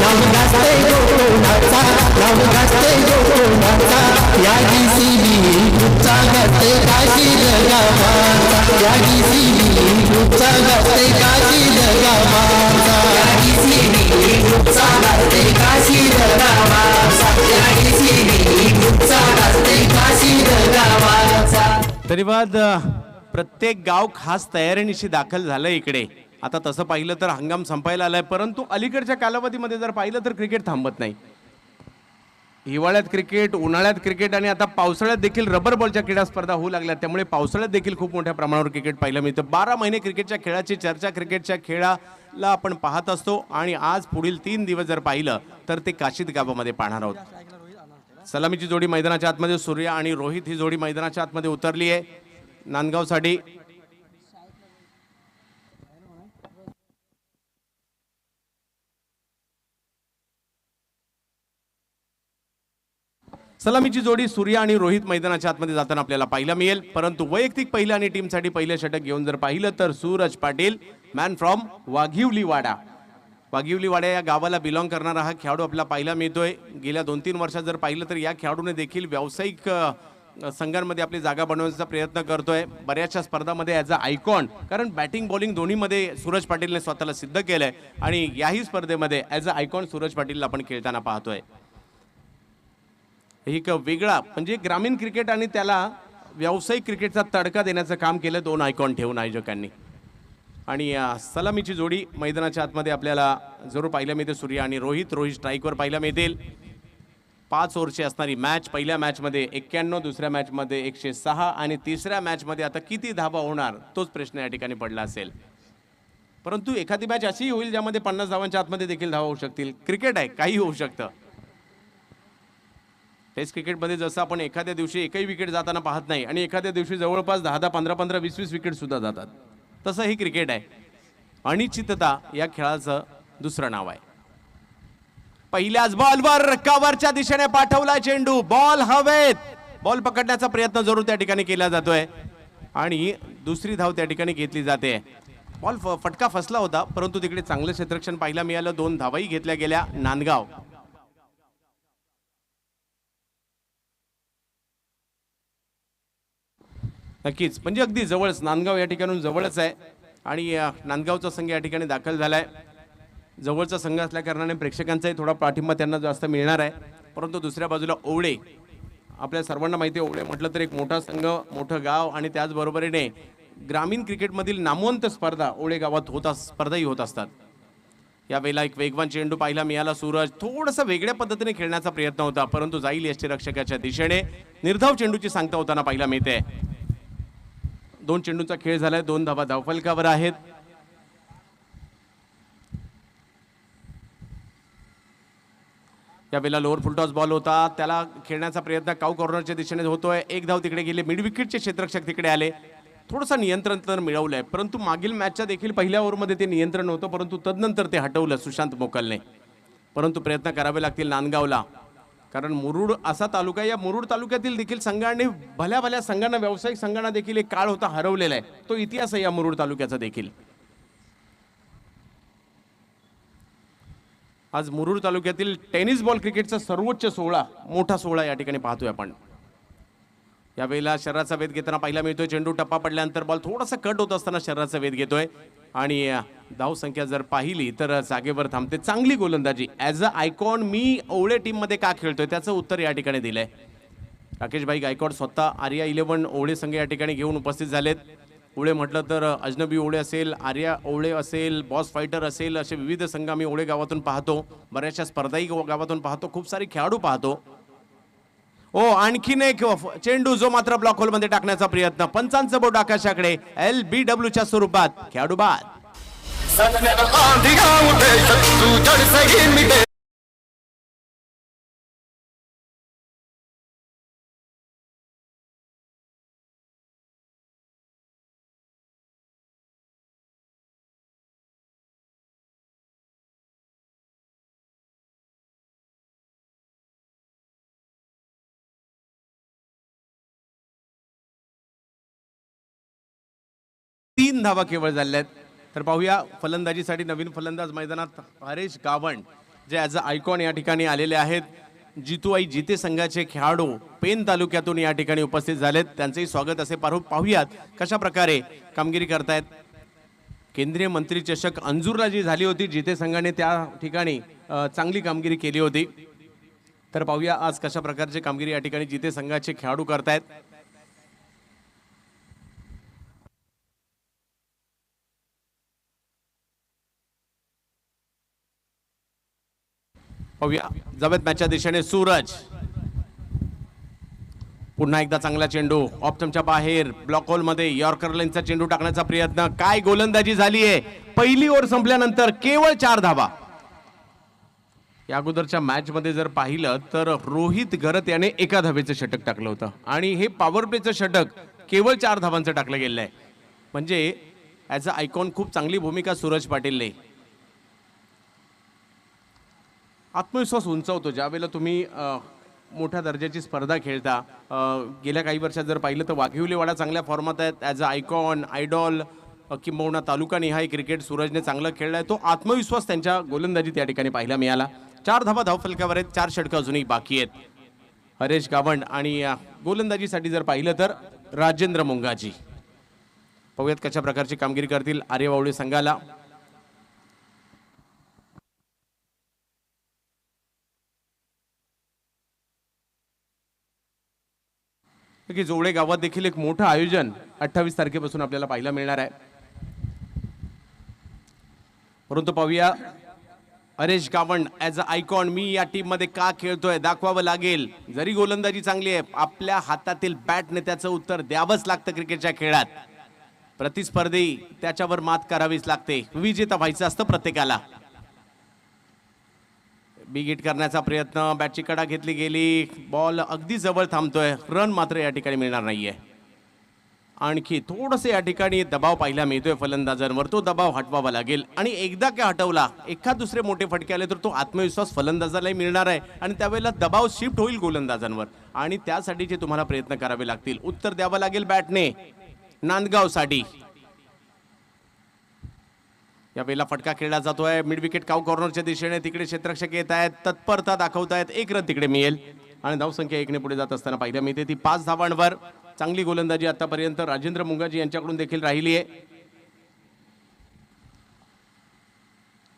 नाव गाजते कोणाचा, नाव गाजते कोणाचा, या DCB ग्रुपचा गाजते काशी गावाचा, या DCB ग्रुपचा गाजते काशी गावाचा, या DCB ग्रुपचा गाजते काशी गावाचा, या DCB ग्रुपचा गाजते काशी गावाचा. धन्यवाद. प्रत्येक गाव खास तयारीनिशी दाखल झालं इकडे. आता तसं पाहिलं तर हंगाम संपायला आलाय, परंतु अलीकडच्या कालावधीमध्ये जर पाहिलं तर क्रिकेट थांबत नाही. हिवाळ्यात क्रिकेट, उन्हाळ्यात क्रिकेट आणि आता पावसाळ्यात देखील रबर बॉलच्या क्रीडा स्पर्धा होऊ लागल्या. त्यामुळे पावसाळ्यात देखील खूप मोठ्या प्रमाणावर क्रिकेट पाहायला मिळतं. 12 महिने क्रिकेटच्या खेळाची चर्चा, क्रिकेटच्या खेळाला आपण पाहत असतो आणि आज पुढील 3 दिवस जर पाहिलं तर ते काशीद गावामध्ये पाहणार आहोत. सलामीची जोडी मैदानाच्या आतमध्ये, सूर्या आणि रोहित ही जोडी मैदानाच्या आतमध्ये उतरली आहे नांदगावसाठी. सलामीची जोडी सूर्या आणि रोहित मैदानाच्या आतमध्ये जाताना आपल्याला पाहायला मिळेल. परंतु वैयक्तिक पहिलं आणि टीमसाठी पहिलं षटक घेऊन जर पाहिलं तर सूरज पाटील, मॅन फ्रॉम वाघिवलीवाडा. वाघिवलीवाडा या गावाला बिलॉंग करणारा हा खेळाडू आपल्याला पाहायला मिळतोय. गेल्या 2-3 वर्षात जर पाहिलं तर या खेळाडूने देखील व्यावसायिक संघांमध्ये आपली जागा बनवण्याचा प्रयत्न करतोय. बऱ्याचशा स्पर्धामध्ये ॲज अ आयकॉन, कारण बॅटिंग बॉलिंग दोन्हीमध्ये सूरज पाटीलने स्वतःला सिद्ध केलंय आणि याही स्पर्धेमध्ये ॲज अ आयकॉन सूरज पाटीलला आपण खेळताना पाहतोय. एक वेगळा म्हणजे ग्रामीण क्रिकेट आणि त्याला व्यावसायिक क्रिकेटचा तडका देण्याचं काम केलं 2 आयकॉन ठेवून आयोजकांनी. आणि सलामीची जोडी मैदानाच्या आतमध्ये आपल्याला जरूर पाहायला मिळते. सूर्या आणि रोहित स्ट्राईकवर पाहायला मिळतील. 5 ओव्हरची असणारी मॅच. पहिल्या मॅचमध्ये 91, दुसऱ्या मॅचमध्ये 106 आणि तिसऱ्या मॅचमध्ये आता किती धावा होणार तोच प्रश्न या ठिकाणी पडला असेल. परंतु एखादी मॅच अशी होईल ज्यामध्ये 50 धावांच्या आतमध्ये देखील धावा होऊ शकतील. क्रिकेट आहे, काही होऊ शकतं. टेस्ट क्रिकेटमध्ये जसं आपण एखाद्या दिवशी एकही विकेट जाताना पाहत नाही आणि एखाद्या दिवशी जवळपास 10-10, 15-15, 20-20 विकेट सुद्धा जातात, तसं ही क्रिकेट आहे. अनिश्चितता या खेळाचं दुसरं नाव आहे. पहिल्याच बॉलवर कव्हरच्या दिशेने पाठवला चेंडू. बॉल हवेत. बॉल पकडण्याचा प्रयत्न जरूर त्या ठिकाणी केला जातोय आणि दुसरी धाव त्या ठिकाणी घेतली जाते. बॉल फटका फसला होता, परंतु तिकडे चांगलं क्षेत्ररक्षण पाहायला मिळालं. 2 धावाही घेतल्या गेल्या. नांदगाव नक्कीच म्हणजे अगदी जवळच, नांदगाव या ठिकाणून जवळच आहे आणि नांदगावचा संघ या ठिकाणी दाखल झालाय. जवळचा संघ असल्या कारणाने प्रेक्षकांचाही थोडा पाठिंबा त्यांना जास्त मिळणार आहे. परंतु दुसऱ्या बाजूला ओवळे, आपल्या सर्वांना माहिती आहे ओवळे म्हटलं तर एक मोठा संघ, मोठं गाव आणि त्याचबरोबरीने ग्रामीण क्रिकेटमधील नामवंत स्पर्धा ओवळे गावात स्पर्धाही होत असतात. यावेळेला एक वेगवान चेंडू पाहायला मिळाला. सूरज थोडंसं वेगळ्या पद्धतीने खेळण्याचा प्रयत्न होता, परंतु जाईल यष्टीरक्षकाच्या दिशेने. निर्धाव चेंडूची सांगता होताना पाहायला मिळते. 2 चेंडूचा खेळ झालाय. 2 धावा धावफलकावर आहेत. यावेळेला लोअर फुलटॉस बॉल होता, त्याला खेळण्याचा प्रयत्न काऊ कॉर्नरच्या दिशेने होतोय. 1 धाव तिकडे गेली. मिड विकेटचे क्षेत्ररक्षक तिकडे आले. थोडंसं नियंत्रण तर मिळवलंय, परंतु मागील मॅचच्या देखील पहिल्या ओव्हरमध्ये ते नियंत्रण होतं, परंतु तदनंतर ते हटवलं सुशांत मोकलने. परंतु प्रयत्न करावे लागतील नांदगावला, कारण मुरुड असा तालुका, या मुरुड तालुक्यातील देखील संघांनी भल्या भल्या संघांना, व्यावसायिक संघांना देखील एक काळ होता हरवलेला आहे. तो इतिहास आहे या मुरुड तालुक्याचा देखील. आज मुरुड तालुक्यातील टेनिस बॉल क्रिकेटचा सर्वोच्च सोहळा, मोठा सोहळा या ठिकाणी पाहतोय आपण. यावेळेला शरीराचा वेध घेताना पाहायला मिळतोय. चेंडू टप्पा पडल्यानंतर बॉल थोडासा कट होत असताना शरीराचा वेध घेतोय आणि धाव संख्या जर पाहिली तर जागेवर थांबते. चांगली गोलंदाजी. ॲज अ आयकॉन मी ओवळे टीममध्ये का खेळतोय त्याचं उत्तर या ठिकाणी दिलंय. राकेशभाई गायकवाड स्वतः आर्या 11 ओवळे संघ या ठिकाणी घेऊन उपस्थित झालेत. ओवळे म्हटलं तर अजनबी ओवळे असेल, आर्या ओवळे असेल, बॉस फायटर असेल, असे विविध संघ आम्ही ओवळे गावातून पाहतो. बऱ्याचशा स्पर्धाही गावातून पाहतो. खूप सारे खेळाडू पाहतो. आणखीन एक चेंडू जो मात्र ब्लॉक होल मध्ये टाकण्याचा प्रयत्न. पंचांचं बोट आकाशाकडे. LBWच्या स्वरूपात खेळाडू बाद. तीन धावा केवळ झाल्यात. तर पाहूया फलंदाजीसाठी नवीन फलंदाज मैदानात हरेश गावंड. जे ॲज अ आयकॉन या ठिकाणी आलेले आहेत. जितूआई जिते संघाचे खेळाडू पेन तालुक्यातून या ठिकाणी उपस्थित झालेत. त्यांचंही स्वागत असे पाहूयात कशा प्रकारे कामगिरी करतायत. केंद्रीय मंत्री चषक अंजूरला जी झाली होती, जिते संघाने त्या ठिकाणी चांगली कामगिरी केली होती. तर पाहूया आज कशा प्रकारची कामगिरी या ठिकाणी जिते संघाचे खेळाडू करतायत. पाहूया जवळ मॅचच्या दिशेने सूरज. पुन्हा एकदा चांगला चेंडू ऑप्टमच्या बाहेर ब्लॉक होल मध्ये यॉर्कर लेनचा चेंडू टाकण्याचा प्रयत्न. काय गोलंदाजी झाली आहे. पहिली ओव्हर संपल्यानंतर केवळ 4 धावा. या अगोदरच्या मॅच मध्ये जर पाहिलं तर रोहित गरत याने एका धावेचं षटक टाकलं होतं आणि हे पॉवर प्लेचं षटक केवळ 4 धावांचं टाकलं गेलं आहे. म्हणजे ॲज अ आयकॉन खूप चांगली भूमिका सूरज पाटीलने. आत्मविश्वास उंचावतो ज्यावेळेला तुम्ही मोठ्या दर्जाची स्पर्धा खेळता. गेल्या काही वर्षात जर पाहिलं तर वाघिवलीवाडा चांगल्या फॉर्मात आहेत. ॲज अ आयकॉन आयडॉल किंबहुना तालुकानिहाय क्रिकेट सूरजने चांगलं खेळलाय. तो आत्मविश्वास त्यांच्या गोलंदाजीत या ठिकाणी पाहायला मिळाला. 4 धावा धावफलकावर आहेत. 4 षटकं अजूनही बाकी आहेत. हरेश गावंड आणि गोलंदाजीसाठी जर पाहिलं तर राजेंद्र मुंगाजी. पाहूयात कशा प्रकारची कामगिरी करतील आर्यवावळी संघाला. की जोडे गावात देखील एक मोठं आयोजन 28 तारखेपासून आपल्याला पाहायला मिळणार आहे. परंतु पाहूया Haresh Gawand as a icon मी या टीम मध्ये का खेळतोय दाखवावं लागेल. जरी गोलंदाजी चांगली आहे, आपल्या हातातील बॅटने त्याचं उत्तर द्यावंच लागतं. क्रिकेटच्या खेळात प्रतिस्पर्धी त्याच्यावर मात करावीच लागते. विजेता व्हायचं असतं प्रत्येकाला. बिग हिट करण्याचा प्रयत्न, बॅटची कडा घेतली गेली, बॉल अगदी जवळ थांबतोय. रन मात्र या ठिकाणी मिळणार नाहीये. आणखी थोडंसं या ठिकाणी दबाव पाहायला मिळतोय फलंदाजांवर. तो दबाव हटवावा लागेल आणि एकदा का हटवला, एखाद दुसरे मोठे फटके आले तर तो आत्मविश्वास फलंदाजालाही मिळणार आहे आणि त्यावेळेला दबाव शिफ्ट होईल गोलंदाजांवर आणि त्यासाठीचे तुम्हाला प्रयत्न करावे लागतील. उत्तर द्यावं लागेल बॅटने नांदगावसाठी. या वेळेला फटका खेळला जातोय मिड विकेट काउ कॉर्नरच्या दिशेने. तिकडे क्षेत्ररक्षक येत आहेत, तत्परता दाखवतायत. 1 रन तिकडे मिळेल आणि धावसंख्या 1 ने पुढे जात असताना पाहायला मिळते ती 5 धावांवर. चांगली गोलंदाजी आतापर्यंत राजेंद्र मुंगाजी यांच्याकडून देखील राहिली आहे.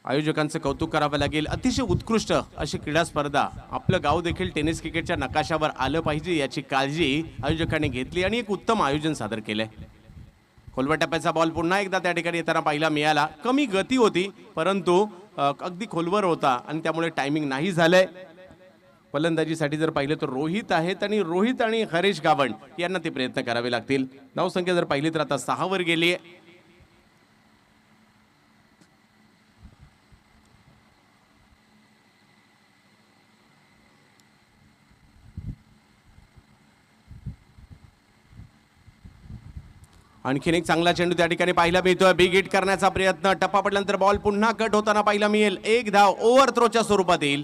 आयोजकांचं कौतुक करावं लागेल. अतिशय उत्कृष्ट अशी क्रीडा स्पर्धा. आपलं गाव देखील टेनिस क्रिकेटच्या नकाशावर आलं पाहिजे याची काळजी आयोजकांनी घेतली आणि एक उत्तम आयोजन सादर केलंय. खोलवर टप्प्याचा बॉल पुन्हा एकदा त्या ठिकाणी येताना पाहायला मिळाला. कमी गती होती परंतु अगदी खोलवर होता आणि त्यामुळे टायमिंग नाही झालंय. फलंदाजीसाठी जर पाहिलं तर रोहित आहेत आणि रोहित आणि हरेश गावंड यांना ते प्रयत्न करावे लागतील. धावसंख्या जर पाहिली तर आता 6 वर गेली आहे. आणखीन एक चांगला चेंडू त्या ठिकाणी पाहायला मिळतोय. बिग हिट करण्याचा प्रयत्न, टप्पा पडल्यानंतर बॉल पुन्हा कट होताना पाहायला मिळेल. 1 धाव ओव्हर थ्रोच्या स्वरूपात येईल.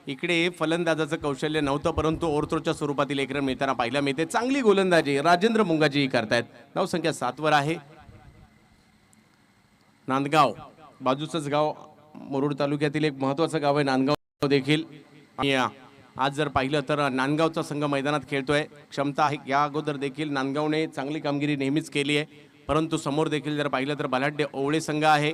इकडे फलंदाजाचं कौशल्य नव्हतं परंतु ओव्हर थ्रोच्या स्वरूपातील 1 रन मिळताना पाहायला मिळते. चांगली गोलंदाजी राजेंद्र मुंगाजी करतायत. धावसंख्या 7 वर आहे. नांदगाव बाजूचंच गाव, मुरुड तालुक्यातील एक महत्वाचं गाव आहे नांदगाव देखील. आज जर पाहिलं तर नांदगावचा संघ मैदानात खेळतोय. क्षमता आहे. या अगोदर देखील नांदगावने चांगली कामगिरी नेहमीच केली आहे परंतु समोर देखील जर पाहिलं तर बलाढ्य ओवळे संघ आहे.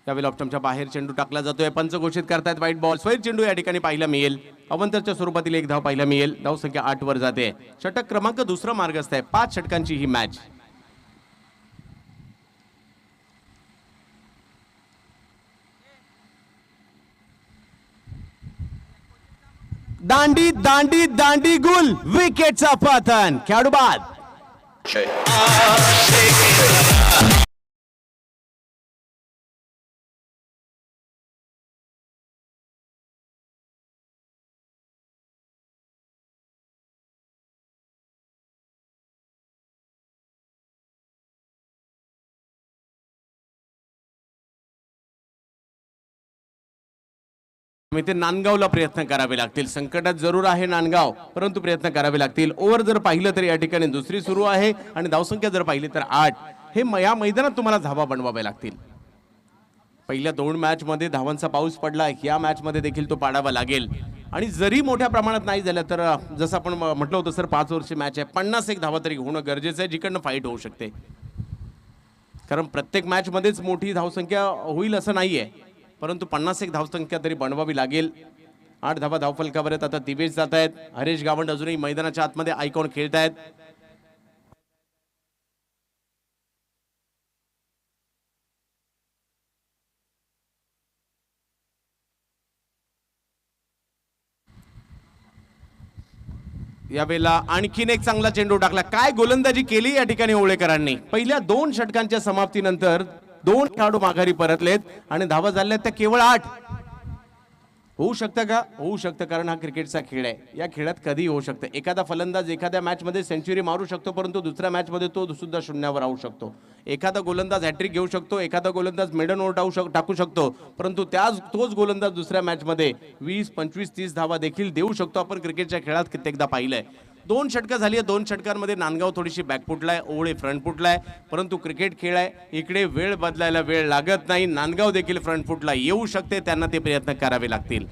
त्यावेळेला ऑप्टमच्या बाहेर चेंडू टाकला जातोय. पंच घोषित करतायत वाईट बॉल. स्वैर चेंडू या ठिकाणी पाहायला मिळेल. अवंतरच्या स्वरूपातील 1 धाव पाहायला मिळेल. धावसंख्या 8 वर जाते. षटक क्रमांक 2 मार्गस्थ आहे. 5 षटकांची ही मॅच. दांडी दांडी दांडी गुल विकेटचा पतन. खेळाडू बाद. ते नांदगावला प्रयत्न करावे लागतील. संकटात जरूर आहे नांदगाव परंतु प्रयत्न करावे लागतील. ओव्हर जर पाहिलं तर या ठिकाणी दुसरी सुरू आहे आणि धावसंख्या जर पाहिली तर 8. हे या मैदानात तुम्हाला धावा बनवाव्या लागतील. पहिल्या 2 मॅच मध्ये धावांचा पाऊस पडला, या मॅच मध्ये देखील तो पाडावा लागेल. आणि जरी मोठ्या प्रमाणात नाही झालं तर जसं आपण म्हटलं होतं सर 5 ओव्हरची मॅच आहे, 51 धावा तरी होणं गरजेचं आहे, जिकडनं फाईट होऊ शकते. कारण प्रत्येक मॅच मध्येच मोठी धावसंख्या होईल असं नाहीये, परंतु 51 धावसंख्या तरी बनवावी लागेल. 8 धावा धावफलकावर आहेत. आता दिवेश जात आहेत, हरेश गावंड अजूनही मैदानाच्या आतमध्ये आयकॉन खेळतायत. यावेळेला आणखीन एक चांगला चेंडू टाकला. काय गोलंदाजी केली या ठिकाणी ओळेकरांनी. पहिल्या 2 षटकांच्या समाप्तीनंतर 2 खेळाडू माघारी परतलेत आणि धावा झाल्यात त्या केवळ 8. होऊ शकतं का? होऊ शकतं, कारण हा क्रिकेटचा खेळ आहे. या खेळात कधी होऊ शकतं. एखादा फलंदाज एखाद्या मॅच मध्ये सेंचुरी मारू शकतो, परंतु दुसऱ्या मॅच मध्ये तो सुद्धा शून्यावर राहू शकतो. एखादा गोलंदाज हॅट्रिक घेऊ शकतो, एखादा गोलंदाज मेडन ओव्हर टाकू शकतो, परंतु तोच गोलंदाज दुसऱ्या मॅच मध्ये 20, 25, 30 धावा देखील देऊ शकतो. आपण क्रिकेटच्या खेळात कित्येकदा पाहिलंय. 2 षटकं झाली आहे. 2 षटकांमध्ये नांदगाव थोडीशी बॅकफुटला आहे, ओवळे फ्रंटफुटला आहे, परंतु क्रिकेट खेळ आहे, इकडे वेळ बदलायला वेळ लागत नाही. नांदगाव देखील फ्रंटफुटला येऊ शकते, त्यांना ते प्रयत्न करावे लागतील.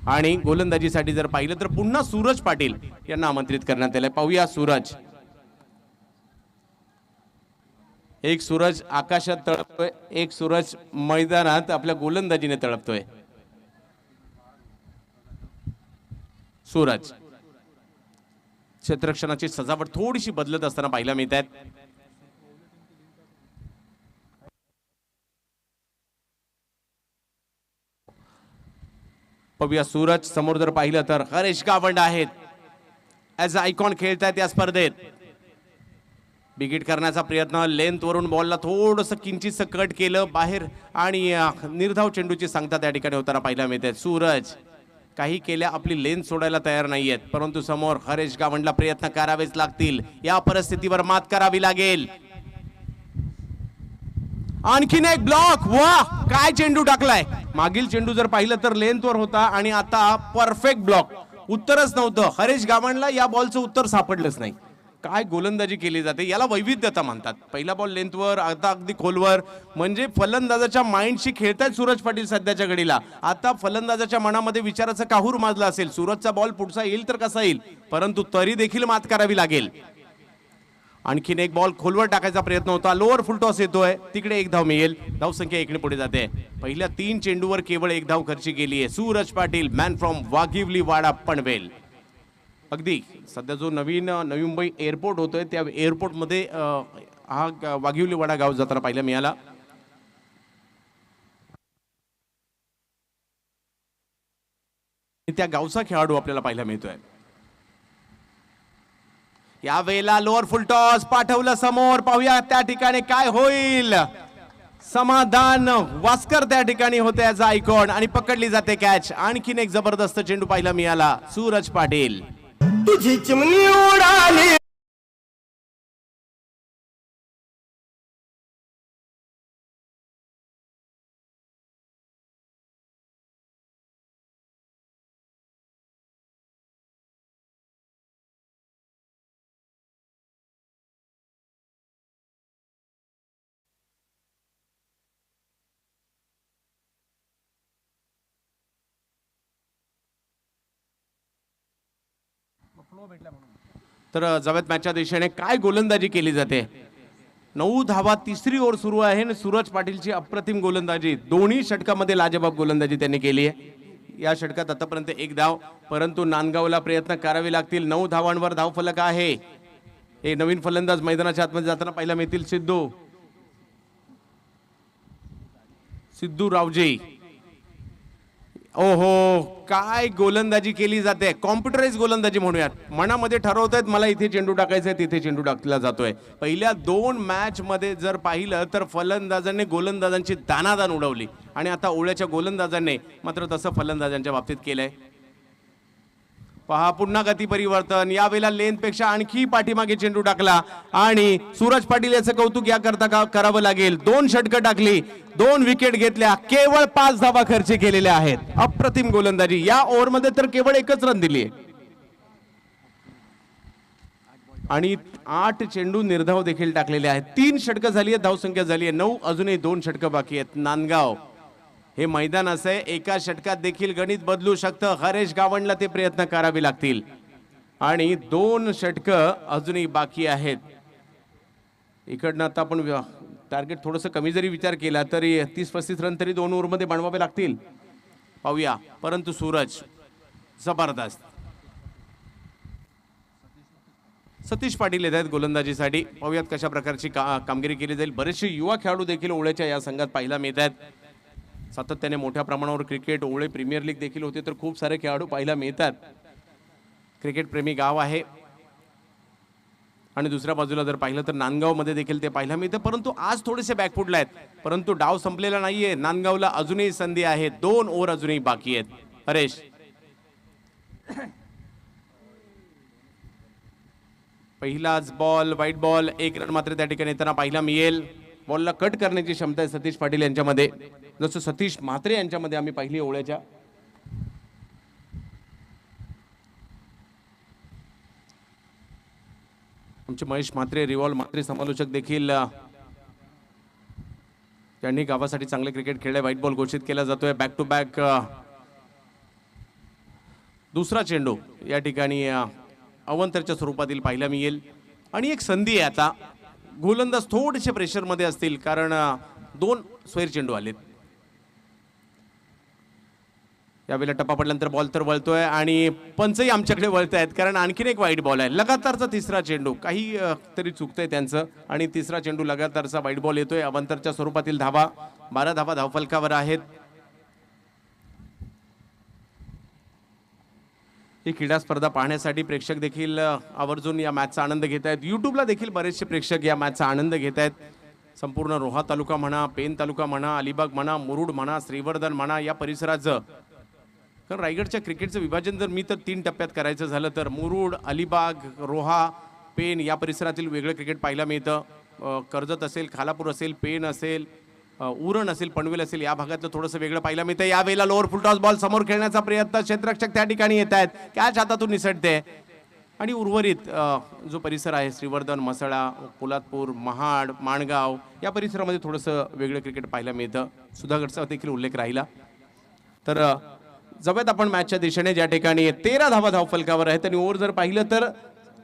आणि गोलंदाजीसाठी जर पाहिलं तर पुन्हा सूरज पाटील यांना आमंत्रित करण्यात आले. पाहूया सूरज. एक सूरज आकाशात तळपतोय, एक सूरज मैदानात आपल्या गोलंदाजीने तळपतोय. सूरज क्षेत्ररक्षणाची सजावट थोडीशी बदलत असताना पाहायला मिळत आहेत. पाहूया सूरज. समोर जर पाहिलं तर हरेश गावंड आहेत, ऍज आयकॉन खेळतायत या स्पर्धेत. बिगिट करण्याचा प्रयत्न, लेंथ वरून बॉलला थोडंसं किंचितसं कट केलं बाहेर आणि निर्धाव चेंडूची सांगता त्या ठिकाणी होताना पाहायला मिळते. सूरज काही केल्या आपली लेंथ सोडायला तयार नाहीयेत, परंतु समोर हरेश गावंडला प्रयत्न करावेच लागतील. या परिस्थितीवर मात करावी लागेल. आणखीन एक ब्लॉक. वाह, काय चेंडू टाकलाय. मागील चेंडू जर पाहिलं तर लेंथवर होता आणि आता परफेक्ट ब्लॉक. उत्तरच नव्हतं. हरेश गावंडला या बॉलचं उत्तर सापडलंच नाही. काय गोलंदाजी केली जाते, याला वैविध्यता म्हणतात. पहिला बॉल लेंथवर, आता अगदी खोलवर. म्हणजे फलंदाजाच्या माइंडशी खेळतायत सूरज पाटील सध्याच्या घडीला. आता फलंदाजाच्या मनामध्ये विचाराचं काहूर माजला असेल. सूरजचा बॉल पुढचा येईल तर कसा येईल, परंतु तरी देखील मात करावी लागेल. आणखीन एक बॉल खोलवर टाकायचा प्रयत्न होता, लोअर फुल टॉस येतोय, तिकडे 1 धाव मिळेल. धावसंख्या 1 ने पुढे जाते. पहिल्या 3 चेंडूवर केवळ 1 धाव खर्ची केली आहे. सूरज पाटील, मॅन फ्रॉम वाघिवली वाडा पनवेल. अगदी सध्या जो नवी मुंबई एअरपोर्ट होतोय त्या एअरपोर्ट मध्ये हा वाघिवली वाडा गाव जाताना पाहायला मिळाला. त्या गावचा खेळाडू आपल्याला पाहायला मिळतोय. या वेळेला लोअर फुल टॉस पाठवलं समोर. पाहूया त्या ठिकाणी काय होईल. समाधान वास्कर त्या ठिकाणी होते ॲज आयकॉन आणि पकडली जाते कॅच. आणखीन एक जबरदस्त चेंडू पाहायला मिळाला. सूरज पाटील. तुझी चिमणी उडाली. तर जवळ मॅचच्या दिशेने काय गोलंदाजी केली जाते. 9 धावा, तिसरी ओव्हर सुरू आहे आणि सूरज पाटीलची अप्रतिम गोलंदाजी. दोन्ही षटकामध्ये लाजबाब गोलंदाजी त्यांनी केली आहे. या षटकात आतापर्यंत 1 धाव, परंतु नांदगावला प्रयत्न करावे लागतील. 9 धावांवर धावफलक आहे. हे नवीन फलंदाज मैदानाच्या आतमध्ये जाताना पाहायला मिळतील. सिद्धू रावजे. ओहो, काय गोलंदाजी केली जाते. कॉम्प्युटराइज गोलंदाजी म्हणूयात. मनामध्ये ठरवतायत मला इथे चेंडू टाकायचा आहे, तिथे चेंडू टाकला जातोय. पहिल्या 2 मॅच मध्ये जर पाहिलं तर फलंदाजांनी गोलंदाजांची दानादान उडवली आणि आता ओळ्याच्या गोलंदाजांनी मात्र तसं फलंदाजांच्या बाबतीत केलंय. पहा पुन्हा गती परिवर्तन. यावेळेला लेंथ पेक्षा आणखी पाठीमागे चेंडू टाकला आणि सूरज पाटील याचं कौतुक या करता करावं लागेल. 2 षटकं टाकली, 2 विकेट घेतल्या, केवळ 5 धावा खर्च केलेल्या आहेत. अप्रतिम गोलंदाजी. या ओव्हर मध्ये तर केवळ 1च रन दिली आणि 8 चेंडू निर्धाव देखील टाकलेले आहेत. 3 षटकं झाली आहेत, धावसंख्या झाली आहे 9. अजूनही 2 षटकं बाकी आहेत. नांदगाव हे मैदान असं आहे, एका षटकात देखील गणित बदलू शकतं. हरेश गावंडला ते प्रयत्न करावे लागतील आणि 2 षटकं अजूनही बाकी आहेत. इकडनं आता आपण टार्गेट थोडंसं कमी जरी विचार केला तरी 30-35 रन तरी 2 ओव्हरमध्ये बनवावे लागतील. पाहूया, परंतु सूरज जबरदस्त. सतीश पाटील येत आहेत गोलंदाजीसाठी. पाहूयात कशा प्रकारची कामगिरी केली जाईल. बरेचसे युवा खेळाडू देखील ओळेच्या या संघात पाहायला मिळत आहेत. सातत्याने मोठ्या प्रमाणावर क्रिकेट, ओळे प्रीमियर लीग देखील होते, तर खूप सारे खेळाडू पाहायला मिळतात. क्रिकेट प्रेमी गाव आहे. आणि दुसऱ्या बाजूला जर पाहिलं तर नांदगावमध्ये देखील ते पाहायला मिळतं, परंतु आज थोडेसे बॅकफुटला आहेत. परंतु डाव संपलेला नाहीये. नांदगावला अजूनही संधी आहे. 2 ओव्हर अजूनही बाकी आहेत. हरेश, पहिलाच बॉल, व्हाईट बॉल. 1 रन मात्र त्या ठिकाणी येताना पाहायला मिळेल. बॉलला कट करण्याची क्षमता आहे सतीश पाटील यांच्यामध्ये, जसं सतीश म्हात्रे यांच्यामध्ये आम्ही पाहिली ओळ्याच्या. आमचे महेश म्हात्रे, रिवॉल्व म्हात्रे समालोचक देखील त्यांनी गावासाठी चांगले क्रिकेट खेळले. व्हाईट बॉल घोषित केला जातोय. बॅक टू बॅक दुसरा चेंडू या ठिकाणी अवंतरच्या स्वरूपातील पाहायला मिळेल. आणि एक संधी आहे आता. गोलंदाज थोडेसे प्रेशरमध्ये असतील, कारण 2 स्वैर चेंडू आलेत. यावेळेला टप्पा पडल्यानंतर बॉल तर वळतोय आणि पंचही आमच्याकडे वळत आहेत, कारण आणखीन एक वाईट बॉल आहे. लगातारचा तिसरा चेंडू, काही तरी चुकतंय त्यांचं, आणि तिसरा चेंडू लगातारचा वाईट बॉल येतोय. अवंतरच्या स्वरूपातील धावा. 12 धावा धावफलकावर आहेत. ही क्रीडा स्पर्धा पाहण्यासाठी प्रेक्षक देखील आवर्जून या मॅचचा आनंद घेत आहेत. यूट्यूबला देखील बरेचसे प्रेक्षक या मॅचचा आनंद घेत आहेत. संपूर्ण रोहा तालुका म्हणा, पेन तालुका म्हणा, अलिबाग म्हणा, मुरुड म्हणा, श्रीवर्धन म्हणा, या परिसराचं, कारण रायगडच्या क्रिकेटचं विभाजन जर मी तर 3 टप्प्यात करायचं झालं तर मुरुड, अलिबाग, रोहा, पेन या परिसरातील वेगळं क्रिकेट पाहायला मिळतं. कर्जत असेल, खालापूर असेल, पेन असेल, उरण असेल, पनवेल असेल, या भागातलं थोडंसं वेगळं पाहायला मिळतं. यावेळेला लोअर फुलटॉस बॉल समोर खेळण्याचा प्रयत्न. क्षेत्ररक्षक त्या ठिकाणी येत आहेत. कॅच हातातून निसटते आणि उर्वरित जो परिसर आहे, श्रीवर्धन, मसळा, पोलादपूर, महाड, माणगाव, या परिसरामध्ये थोडंसं वेगळं क्रिकेट पाहायला मिळतं. सुधागडचा देखील उल्लेख राहिला. तर जवळ आपण मॅचच्या दिशेने, ज्या ठिकाणी 13 धावा धावफलकावर आहेत आणि ओव्हर जर पाहिलं तर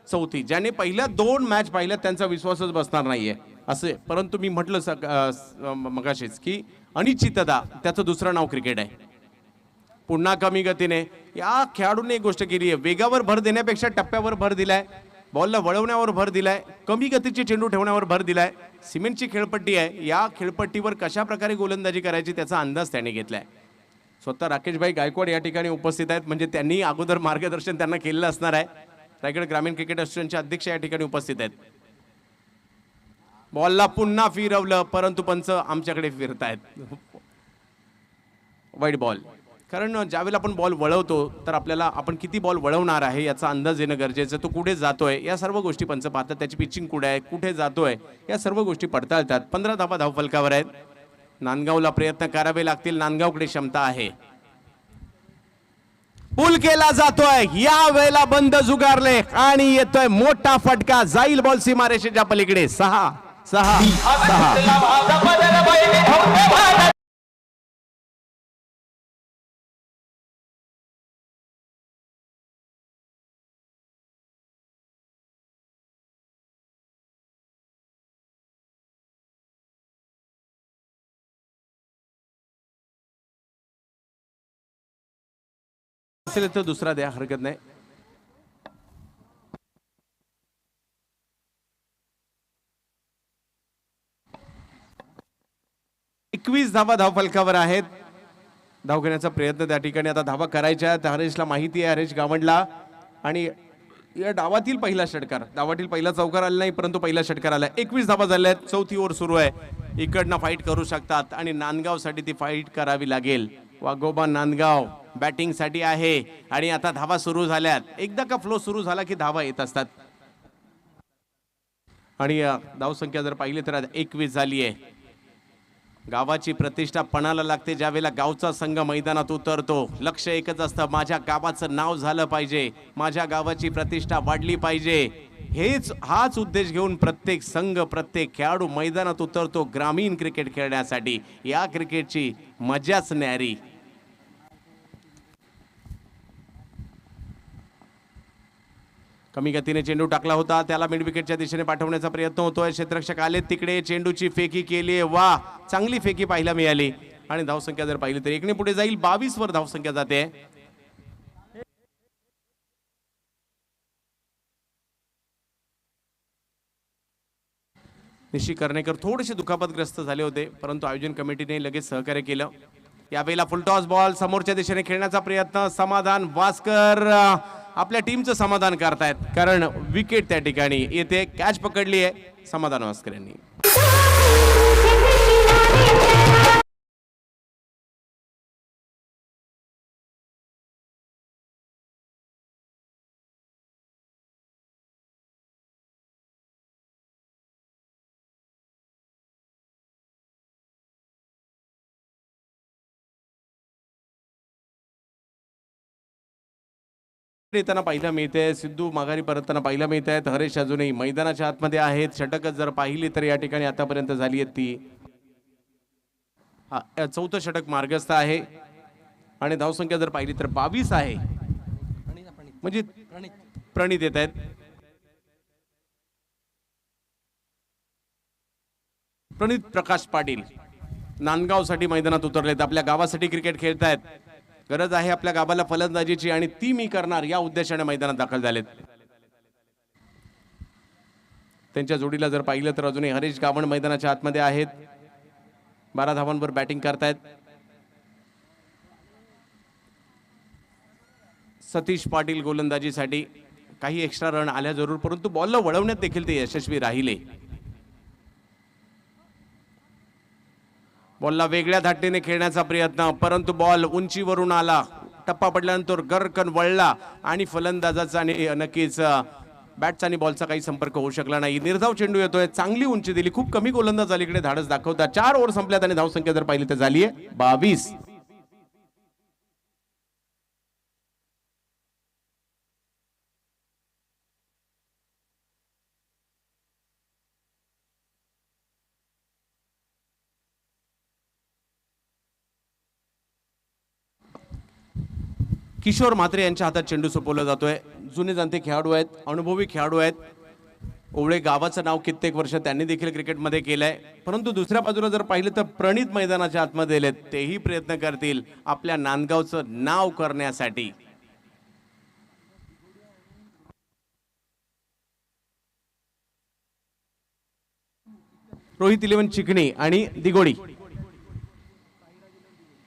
4थी. ज्याने पहिल्या 2 मॅच पाहिल्या त्यांचा विश्वासच बसणार नाहीये असे. परंतु मी म्हटलं मगाशीच की अनिश्चितता त्याचं दुसरं नाव क्रिकेट आहे. पुन्हा कमी गतीने या खेळाडूंनी एक गोष्ट केली आहे, वेगावर भर देण्यापेक्षा टप्प्यावर भर दिलाय, बॉलला वळवण्यावर भर दिलाय, कमी गतीचे चेंडू ठेवण्यावर भर दिलाय. सिमेंटची खेळपट्टी आहे, या खेळपट्टीवर कशा प्रकारे गोलंदाजी करायची त्याचा अंदाज त्याने घेतलाय. स्वतः राकेशभाई गायकवाड या ठिकाणी उपस्थित आहेत, म्हणजे त्यांनी अगोदर मार्गदर्शन त्यांना केलेलं असणार आहे. रायगड ग्रामीण क्रिकेट असोसिएशनचे अध्यक्ष या ठिकाणी उपस्थित आहेत. बॉलला पुन्हा फिरवलं, परंतु पंच आमच्याकडे फिरतायत. वाईट बॉल. कारण ज्यावेळेला आपण बॉल वळवतो तर आपल्याला आपण किती बॉल वळवणार आहे याचा अंदाज येणं गरजेचं. तो कुठे जातोय या सर्व गोष्टी पंच पाहतात. त्याची पिचिंग कुठे आहे, कुठे जातोय, या सर्व गोष्टी पडताळतात. 15 धावा धावफलकावर आहेत. नांदगावला प्रयत्न करावे लागतील. नांदगावकडे क्षमता आहे. पुल केला जातोय, या वेळेला बंद जुगारले आणि येतोय मोठा फटका. जाईल बॉल सीमारेषेच्या पलीकडे. 6 6 6. असेल तर दुसरा द्या, हरकत नाही. एकवीस धावा धावफलकावर आहेत. धाव घेण्याचा प्रयत्न त्या ठिकाणी आता धावा करायच्या आहेत. हरेशला माहिती आहे, हरेश गावंडला. आणि या डावातील पहिला षटकार, डावातील पहिला चौकार आला नाही, परंतु पहिला षटकार आला. 21 धावा झाल्या आहेत. 4थी ओव्हर सुरू आहे. इकडनं फाईट करू शकतात आणि नांदगावसाठी ती फाईट करावी लागेल. वाघोबा नांदगाव बॅटिंग साठी आहे आणि आता धावा सुरू झाल्यात. एकदा का फ्लो सुरू झाला की धावा येत असतात. आणि धाव संख्या जर पाहिली तर 21 झाली आहे. गावाची प्रतिष्ठा पणाला लागते ज्यावेळेला गावचा संघ मैदानात उतरतो. लक्ष एकच असतं, माझ्या गावाचं नाव झालं पाहिजे, माझ्या गावाची प्रतिष्ठा वाढली पाहिजे. हाच उद्देश घेऊन प्रत्येक संघ, प्रत्येक खेळाडू मैदानात उतरतो ग्रामीण क्रिकेट खेळण्यासाठी. या क्रिकेटची मजाच न्यारी. कमी गतीने चेंडू टाकला होता, त्याला मिड विकेटच्या दिशेने पाठवण्याचा प्रयत्न होतोय. क्षेत्ररक्षक आले तिकडे, चेंडूची फेकी केली. वा, चांगली फेकी पाहायला मिळाली. आणि धावसंख्या जर पाहिली तर 1 ने पुढे जाईल. 22 वर धावसंख्या जाते. निशी कर्णेकर थोडेसे दुखापतग्रस्त झाले होते, परंतु आयोजन कमिटीने लगेच सहकार्य केलं. यावेळेला फुलटॉस बॉल समोरच्या दिशेने खेळण्याचा प्रयत्न. समाधान वास्कर आपल्या टीमचं समाधान करतायत, कारण विकेट त्या ठिकाणी येते. कॅच पकडली आहे समाधान वास्कर यांनी. येताना पाहिलं मिळते, सिद्धू माघारी परतताना पाहिलं मिळत आहेत. हरेश अजूनही मैदानाच्या आतमध्ये आहेत. षटकच जर पाहिली तर या ठिकाणी आतापर्यंत झाली आहेत ती. चौथं षटक मार्गस्थ आहे. आणि धावसंख्या जर पाहिली तर 22 आहे. म्हणजे प्रणित येत आहेत. प्रणित प्रकाश पाटील नांदगावसाठी मैदानात उतरलेत. आपल्या गावासाठी क्रिकेट खेळतायत. गरज आहे आपल्या गावाला फलंदाजीची आणि ती मी करणार या उद्देशाने मैदानात दाखल झालेत. त्यांच्या जोडीला जर पाहिलं तर अजूनही हरीश गावण मैदानाच्या आतमध्ये आहेत. 12 धावांवर बॅटिंग करतायत. सतीश पाटील गोलंदाजीसाठी. काही एक्स्ट्रा रन आल्या जरूर, परंतु बॉलला वळवण्यात देखील ते यशस्वी राहिले. बॉलला वेगळ्या धाटेने खेळण्याचा प्रयत्न, परंतु बॉल उंचीवरून आला. टप्पा पडल्यानंतर गरकन वळला आणि फलंदाजाचा आणि नक्कीच बॅटचा आणि बॉलचा काही संपर्क होऊ शकला नाही. निर्धाव चेंडू येतोय. चांगली उंची दिली. खूप कमी गोलंदाज अलीकडे धाडस दाखवतात. 4 ओव्हर संपल्यात आणि धावसंख्या जर पाहिली तर झाली आहे 22. किशोर म्हात्रे यांच्या हातात चेंडू सोपवला जातोय. जुने जाणते खेळाडू आहेत, अनुभवी खेळाडू आहेत. ओवळे गावाचं नाव कित्येक वर्ष त्यांनी देखील क्रिकेटमध्ये केलंय. परंतु दुसऱ्या बाजूला जर पाहिलं तर प्रणित मैदानाच्या आतमध्ये आलेत. तेही प्रयत्न करतील आपल्या नांदगावचं नाव करण्यासाठी. रोहित 11 चिकणी आणि दिगोडी,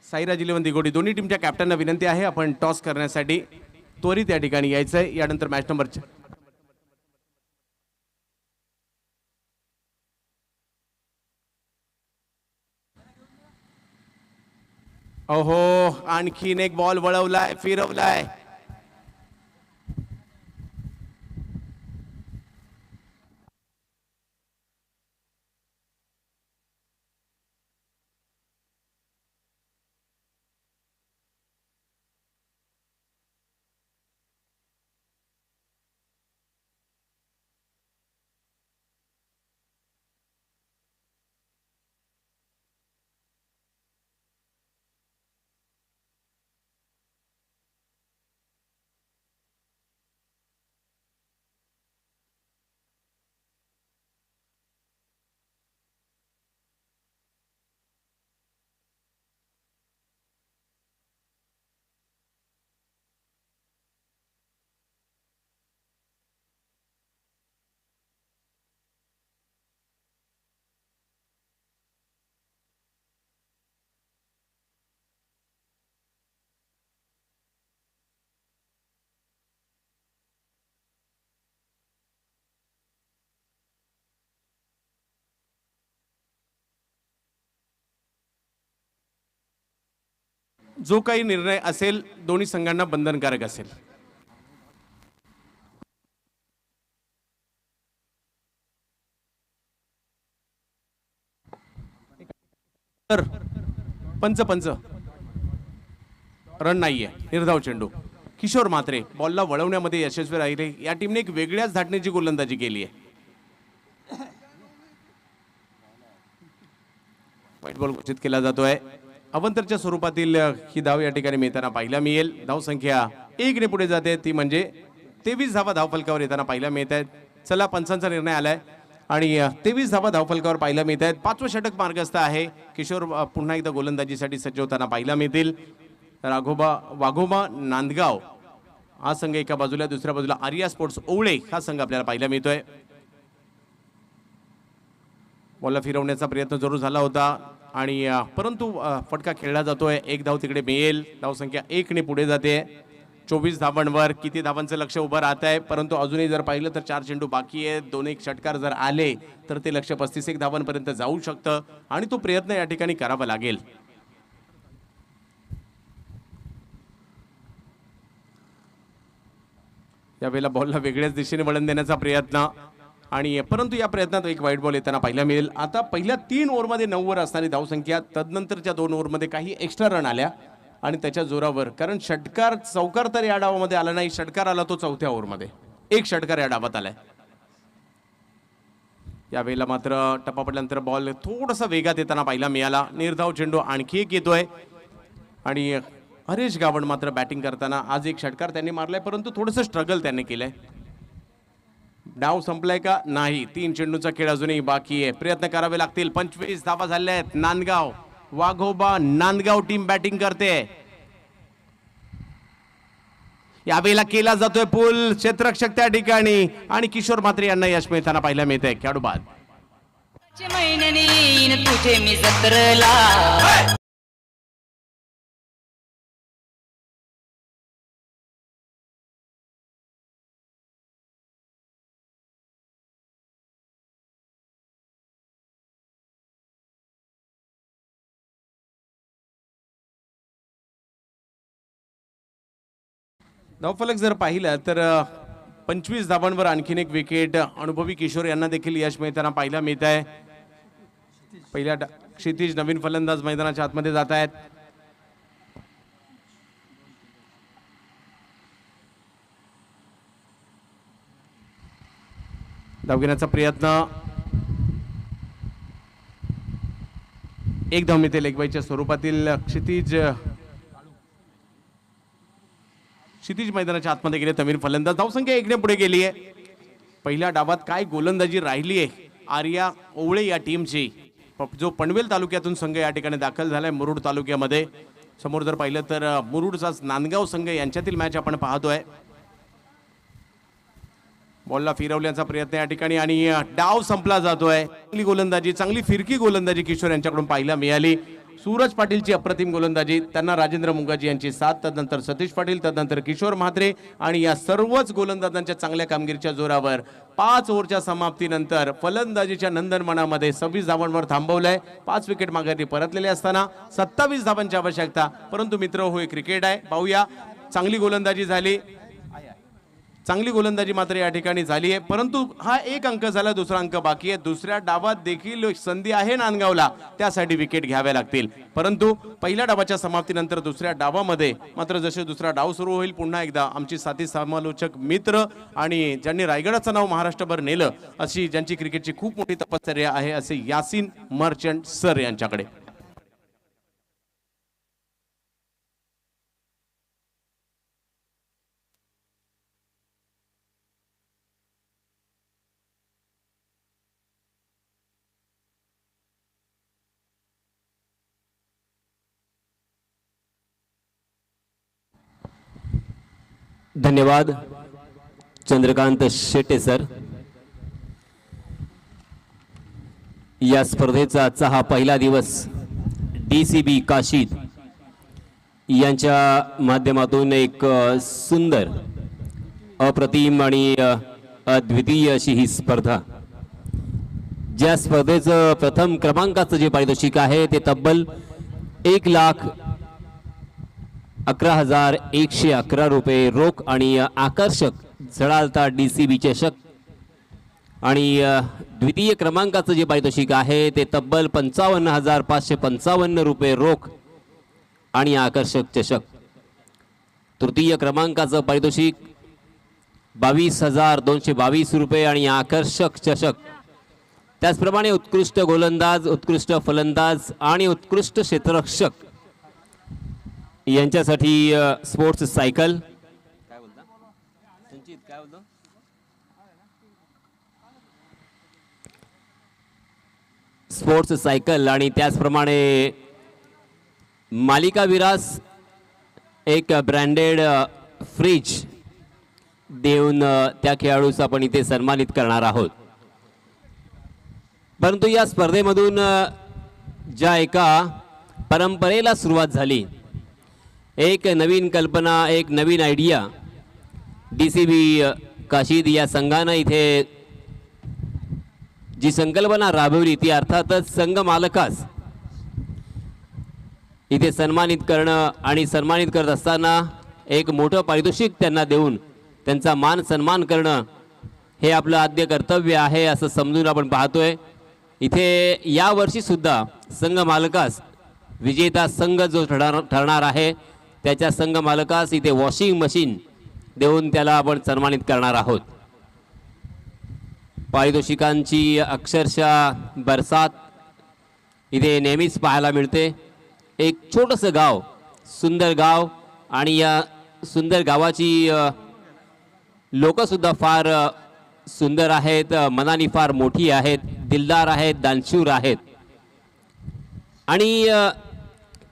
साईराज 11 दिगोडी, दोन्ही टीमच्या कॅप्टनना विनंती आहे आपण टॉस करण्यासाठी त्वरित या ठिकाणी यायचंय. यानंतर मॅच नंबर ओहो, आणखीन एक बॉल वळवलाय, फिरवलाय. जो काही निर्णय असेल दोन्ही संघांना बंधनकारक असेल. तर पंच रन नाहीये, निर्धाव चेंडू. किशोर म्हात्रे बॉलला वळवण्यामध्ये यशस्वी राहिले. या टीमने एक वेगळ्याच धाटणीची गोलंदाजी केली आहे. व्हाईट बॉल घोषित केला जातोय. अवंतरच्या स्वरूपातील ही धाव या ठिकाणी मिळताना पाहायला मिळेल. धाव संख्या 1 ने पुढे जाते, ती म्हणजे 23 धावा धावफलकावर येताना पाहायला मिळत आहेत. चला, पंचांचा निर्णय आलाय आणि 23 धावा धावफलकावर पाहायला मिळत आहेत. 5वं षटक मार्गस्थ आहे. किशोर पुन्हा एकदा गोलंदाजीसाठी सज्ज होताना पाहायला मिळतील. वाघोबा नांदगाव हा संघ एका बाजूला, दुसऱ्या बाजूला आर्या स्पोर्ट्स ओवळे हा संघ आपल्याला पाहायला मिळतोय. बॉलला फिरवण्याचा प्रयत्न जरूर झाला होता आणि परंतु फटका खेळला जातोय. 1 धाव तिकडे मिळेल. धाव संख्या 1 ने पुढे जाते. 24 धावांवर किती धावांचं लक्ष उभं राहत आहे, परंतु अजूनही जर पाहिलं तर 4 चेंडू बाकी आहे. 2-1 षटकार जर आले तर ते लक्ष 35 धावांपर्यंत जाऊ शकतं आणि तो प्रयत्न या ठिकाणी करावा लागेल. यावेळेला बॉलला वेगळ्याच दिशेने वळण देण्याचा प्रयत्न आणि परंतु या प्रयत्नात एक वाईट बॉल येताना पाहायला मिळेल. आता पहिल्या 3 ओव्हरमध्ये 9 वर असणारी धावसंख्या, तदनंतरच्या 2 ओव्हरमध्ये काही एक्स्ट्रा रन आल्या आणि त्याच्या जोरावर, कारण चौकार तर या डावामध्ये आला नाही. षटकार आला तो 4थ्या ओव्हरमध्ये. 1 षटकार या डावात आलाय. यावेळेला मात्र टप्पा पडल्यानंतर बॉल थोडासा वेगात येताना पाहायला मिळाला. निर्धाव चेंडू आणखी एक येतोय आणि हरेश गावण मात्र बॅटिंग करताना आज 1 षटकार त्यांनी मारलाय, परंतु थोडंसं स्ट्रगल त्यांनी केलंय. डाव संपलाय का? नाही. 3 चेंडूचा खेळ अजूनही बाकी आहे. प्रयत्न करावे लागतील. 25 धावा झाल्या आहेत. नांदगाव, वाघोबा नांदगाव टीम बॅटिंग करते. यावेळेला केला जातोय पूल, क्षेत्ररक्षक त्या ठिकाणी आणि किशोर म्हात्रे यांना यश मिळताना पाहायला मिळतंय. खेळाडू बाद. तुझे मी जत्रला धावफलक जर पाहिलं तर 25 धावांवर आणखीन एक विकेट अनुभवी किशोर यांना देखील यश मिळताना पाहायला मिळत आहे. पहिल्या क्षितिज नवीन फलंदाज मैदानाच्या आतमध्ये जात आहेत. धाव घेण्याचा प्रयत्न, 1 धाव मिळते लेगबाईच्या स्वरूपातील. क्षितिज मैदानाच्या आतमध्ये गेले तमिळ फलंदाज. धावसंख्या 1 ने पुढे गेली आहे. पहिल्या डावात काय गोलंदाजी राहिली आहे आर्या ओवळे या टीमची, जो पनवेल तालुक्यातून संघ या ठिकाणी दाखल झालाय मुरुड तालुक्यामध्ये. समोर जर पाहिलं तर मुरुडचा नांदगाव संघ यांच्यातील मॅच आपण पाहतोय. बॉलला फिरवण्याचा प्रयत्न या ठिकाणी आणि डाव संपला जातोय. चांगली गोलंदाजी, चांगली फिरकी गोलंदाजी किशोर यांच्याकडून पाहायला मिळाली. सूरज पाटीलची अप्रतिम गोलंदाजी, त्यांना राजेंद्र मुंगाजी यांची साथ, तदनंतर सतीश पाटील, तदनंतर किशोर म्हात्रे आणि या सर्वच गोलंदाजांच्या चांगल्या कामगिरीच्या जोरावर 5 ओव्हरच्या समाप्तीनंतर फलंदाजीच्या नंदनवनामध्ये 26 धावांवर थांबवलंय. 5 विकेट माघारी परतलेले असताना 27 धावांची आवश्यकता. परंतु मित्र, हो क्रिकेट आहे, पाहूया. चांगली गोलंदाजी झाली, चांगली गोलंदाजी मात्र या ठिकाणी झाली आहे, परंतु हा 1 अंक झाला, दुसरा अंक बाकी आहे. दुसऱ्या डावात देखील संधी आहे नांदगावला, त्यासाठी विकेट घ्याव्या लागतील. परंतु पहिल्या डावाच्या समाप्तीनंतर दुसऱ्या डावामध्ये मात्र जसे दुसरा डाव सुरू होईल, पुन्हा एकदा आमची साथी समालोचक मित्र आणि ज्यांनी रायगडाचं नाव महाराष्ट्रभर नेलं अशी, ज्यांची क्रिकेटची खूप मोठी तपश्चर्या आहे, असे यासीन मर्चंट सर यांच्याकडे. धन्यवाद चंद्रकांत शेटे सर. या स्पर्धेचा आजचा हा पहिला दिवस DCB काशीद यांच्या माध्यमातून एक सुंदर, अप्रतिम आणि अद्वितीय अशी ही स्पर्धा. ज्या स्पर्धेचं प्रथम क्रमांकाचं जे पारितोषिक आहे ते तब्बल 1,11,111 रुपये रोख आणि आकर्षक झळाळता DCB चषक आणि द्वितीय क्रमांकाचं जे पारितोषिक आहे ते तब्बल 55,555 रुपये रोख आणि आकर्षक चषक. तृतीय क्रमांकाचं पारितोषिक 22,222 रुपये आणि आकर्षक चषक. त्याचप्रमाणे उत्कृष्ट गोलंदाज, उत्कृष्ट फलंदाज आणि उत्कृष्ट क्षेत्ररक्षक यांच्यासाठी स्पोर्ट्स सायकल. स्पोर्ट्स सायकल आणि त्याचप्रमाणे मालिका विरास एक ब्रँडेड फ्रीज देऊन त्या खेळाडूस आपण इथे सन्मानित करणार आहोत. परंतु या स्पर्धेमधून ज्या एका परंपरेला सुरुवात झाली, एक नवीन कल्पना, एक नवीन आयडिया DCB काशीद या संघानं इथे जी संकल्पना राबवली ती अर्थातच संघ मालकास इथे सन्मानित करणं आणि सन्मानित करत असताना एक मोठं पारितोषिक त्यांना देऊन त्यांचा मान सन्मान करणं हे आपलं आद्य कर्तव्य आहे असं समजून आपण पाहतोय. इथे यावर्षी सुद्धा संघ मालकास विजेता संघ जो ठरणार आहे त्याच्या संघ मालकास इथे वॉशिंग मशीन देऊन त्याला आपण सन्मानित करणार आहोत. पारितोषिकांची अक्षरशः बरसात इथे नेहमीच पाहायला मिळते. एक छोटंसं गाव, सुंदर गाव, आणि या सुंदर गावाची लोकसुद्धा फार सुंदर आहेत, मनाने फार मोठी आहेत, दिलदार आहेत, दानशूर आहेत. आणि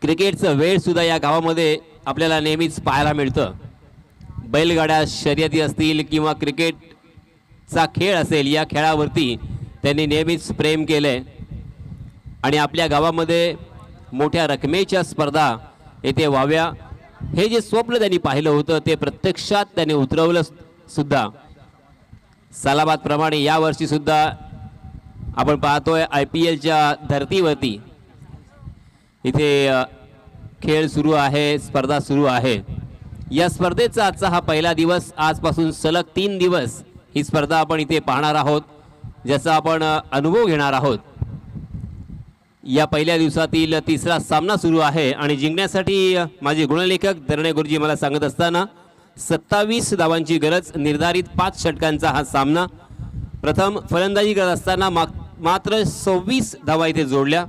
क्रिकेटचं वेळ सुद्धा या गावामध्ये आपल्याला नेहमीच पाहायला मिळतं. बैलगाड्या शर्यती असतील किंवा क्रिकेटचा खेळ असेल, या खेळावरती त्यांनी नेहमीच प्रेम केलंय. आणि आपल्या गावामध्ये मोठ्या रकमेच्या स्पर्धा येथे व्हाव्या हे जे स्वप्न त्यांनी पाहिलं होतं ते प्रत्यक्षात त्यांनी उतरवलं सुद्धा. सालाबाद प्रमाणे यावर्षी सुद्धा आपण पाहतोय IPLच्या धर्तीवरती इथे खेळ सुरू आहे, स्पर्धा सुरू आहे. या स्पर्धेचा आजचा हा पहिला दिवस, आजपासून सलग 3 दिवस ही स्पर्धा आपण इथे पाहणार आहोत, ज्याचा आपण अनुभव घेणार आहोत. या पहिल्या दिवसातील तिसरा सामना सुरू आहे आणि जिंकण्यासाठी माझे गुणलेखक दरणे गुरुजी मला सांगत असताना 27 धावांची गरज, निर्धारित 5 षटकांचा हा सामना. प्रथम फलंदाजी करत असताना मात्र 26 धावा इथे जोडल्या.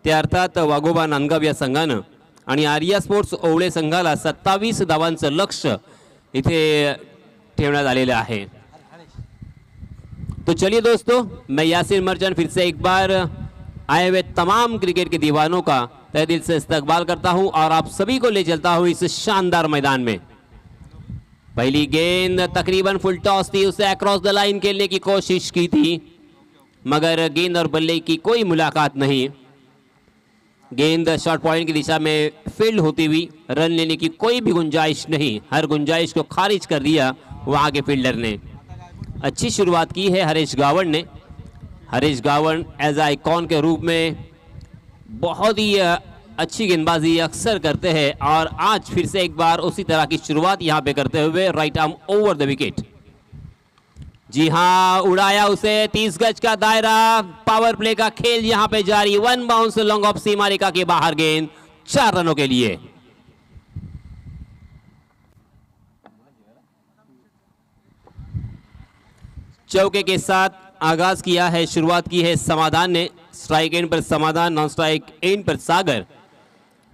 त्या अर्थात वाघोबा नांदगाव या संघानं आणि आर्या स्पोर्ट्स ओवळे संघाला 27 धावांचं लक्ष इथे ठेवण्यात आलेलं आहे. तो चलिए दोस्तों, मैं यासिर मर्चेंट फिर से एक बार आए हुए तमाम क्रिकेट के दीवानों का तहे दिल से इस्तकबाल करता हूं और आप सभी को ले चलता हूं इस शानदार मैदान में. पहली गेंद तकरीबन फुल टॉस थी, उसे अक्रॉस द लाइन खेलने की कोशिश की थी मगर गेंद और बल्ले की कोई मुलाकात नहीं. गेंद शॉर्ट पॉइंट की दिशा में फील्ड होती हुई रन लेने की कोई भी गुंजाइश नहीं, हर गुंजाइश को खारिज कर दिया वहां के फील्डर ने. अच्छी शुरुआत की है हरीश गावड़ ने. हरीश गावड़ एज आइकॉन के रूप में बहुत ही अच्छी गेंदबाजी अक्सर करते हैं और आज फिर से एक बार उसी तरह की शुरुआत यहां पे करते हुए right arm over the wicket. जी हां, उड़ाया उसे, 30 गज का दायरा, पावर प्ले का खेल यहां पे जारी. 1 बाउंस लॉन्ग ऑफ सीमा रेखा के बाहर, गेंद 4 रनों के लिए. चौके के साथ आगाज किया है, शुरुआत की है समाधान ने. स्ट्राइक एंड पर समाधान, नॉन स्ट्राइक एंड पर सागर.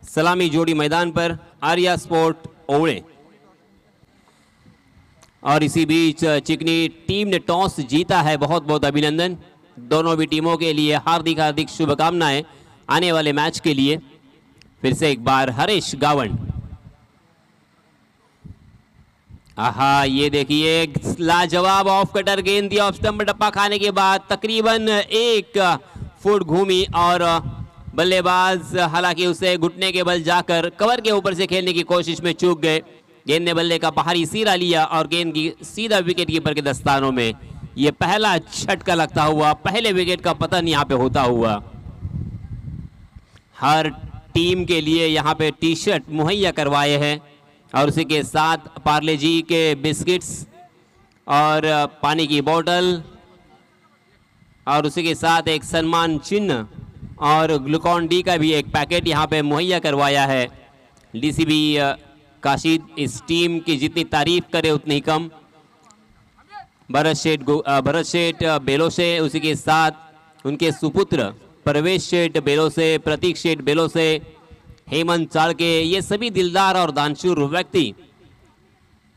सलामी जोड़ी मैदान पर आर्या स्पोर्ट ओवळे. और इसी बीच चिकनी टीम ने टॉस जीता है, बहुत बहुत अभिनंदन. दोनों भी टीमों के लिए हार्दिक हार्दिक शुभकामनाएं आने वाले मैच के लिए. फिर से एक बार हरीश गावड़. आहा, ये देखिए लाजवाब ऑफ कटर गेंद दी, ऑफ स्टंप टप्पा खाने के बाद तकरीबन 1 फुट घूमी और बल्लेबाज हालांकि उसे घुटने के बल जाकर कवर के ऊपर से खेलने की कोशिश में चूक गए. गेंद ने बल्ले का बाहरी सिरा लिया और गेंद की सीधा विकेट कीपर के दस्तानों में. यह पहला झटका लगता हुआ, पहले विकेट का पतन यहां पे होता हुआ. हर टीम के लिए यहां पे टी-शर्ट मुहैया करवाए हैं और उसी के साथ पार्ले जी के बिस्किट्स और पानी की बोतल और उसी के साथ एक सम्मान चिन्ह और ग्लूकॉन डी का भी एक पैकेट यहाँ पे मुहैया करवाया है। डीसीबी काशिद इस टीम की जितनी तारीफ करे उतनी कम। भरत शेठ बेलोसे, उसी के साथ उनके सुपुत्र प्रवेश शेठ बेलोसे, प्रतीक शेठ बेलोसे, हेमंत चाड़के, ये सभी दिलदार और दानशूर व्यक्ति